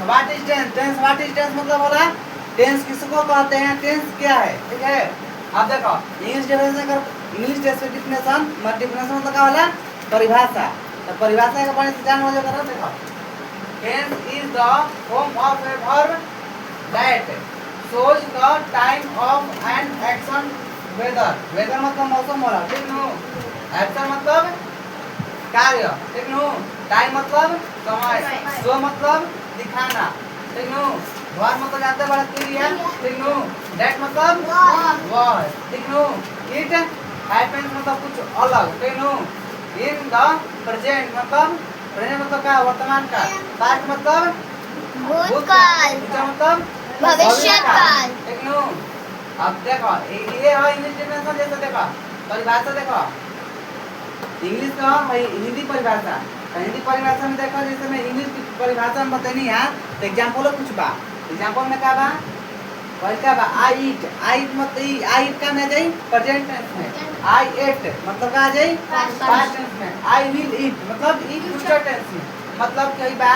What is tense? Tense what is tense मतलब बोला tense किसको कहते हैं, टेंस क्या है, ठीक है। अब देखो इंग्लिश डेफिनेशन का, इंग्लिश डेफिनेशन मतलब क्या होला, परिभाषा। तो परिभाषा के बारे में जान हो जाएगा। देखो tense is the form of a verb that shows the time of an action, weather, weather मतलब मौसम होला, ठीक नो। action मतलब कार्य, ठीक नो। टाइम मतलब समय, शो मतलब दिखाना, ठीक नो। वर्ब मतलब जानते बड़ा क्रिया, ठीक नो। दैट मतलब वह, ठीक नो। इट हैपेंस मतलब कुछ अलग, ठीक नो। इन द प्रेजेंट मतलब प्रेजेंट मतलब क्या, वर्तमान काल। पास्ट मतलब भूतकाल, मतलब भविष्यकाल, ठीक नो। अब देखो ये है इंग्लिश डेफिनेशन, जैसे देखो परिभाषा, देखो इंग्लिश का हिंदी परिभाषा, हिंदी परिभाषा में देखो जैसे मैं इंग्लिश की परिभाषा में बतानी है तो एग्जांपल कुछ बा। एग्जांपल में क्या बा, पहले क्या बा, आई ईट, आई ईट मतलब आई ईट का में जाई प्रेजेंट टेंस में, आई एट मतलब का जाई पास्ट टेंस में, आई विल ईट मतलब ईट फ्यूचर टेंस में, मतलब कई बा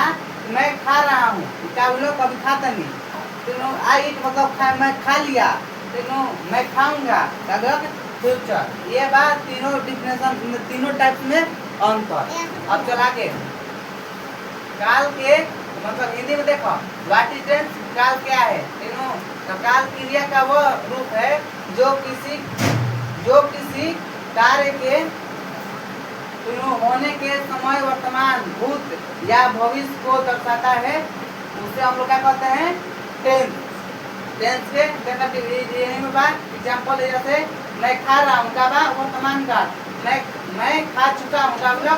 मैं खा रहा हूँ, क्या बोलो कभी खाता नहीं, तो आई ईट मतलब मैं खा लिया, तो मैं खाऊंगा अगर फ्यूचर। ये बात तीनों डिफिनेशन, तीनों टाइप में अंतर। अब चला के काल के मतलब हिंदी में देखो व्हाट इज टेंस, काल क्या है, तीनों। तो काल क्रिया का वह रूप है जो किसी कार्य के होने के समय, वर्तमान, भूत या भविष्य को दर्शाता है, उसे हम लोग क्या कहते हैं, टेंस। टेंस के एग्जाम्पल जैसे मैं खा रहा हूँ का बा वर्तमान काल, मैं खा चुका हूँ का मतलब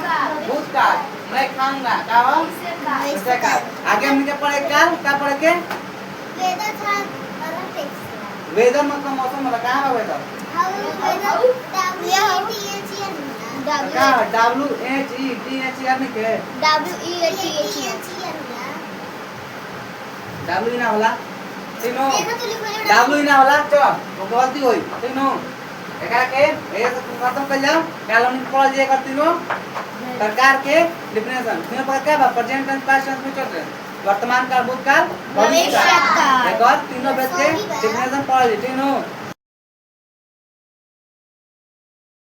भूतकाल, मैं खाऊंगा का भविष्य काल। आगे हम क्या पढ़े, काल क्या पढ़े के, वेदर मतलब मौसम वाला, कहाँ है वेदर, WHETHER में के W ना होला, तीनों W ना होला, चलो वो गलती हुई, तीनों एकरा के ए खत्म कर जाओ। काल हम पढ़ जे कर तीनों प्रकार के डिफिनेशन, तीनों प्रकार क्या बा, present tense, past tense, future tense, वर्तमान काल, भूतकाल, भविष्य काल। एक और तीनों बेच के डिफिनेशन पढ़ ली, तीनों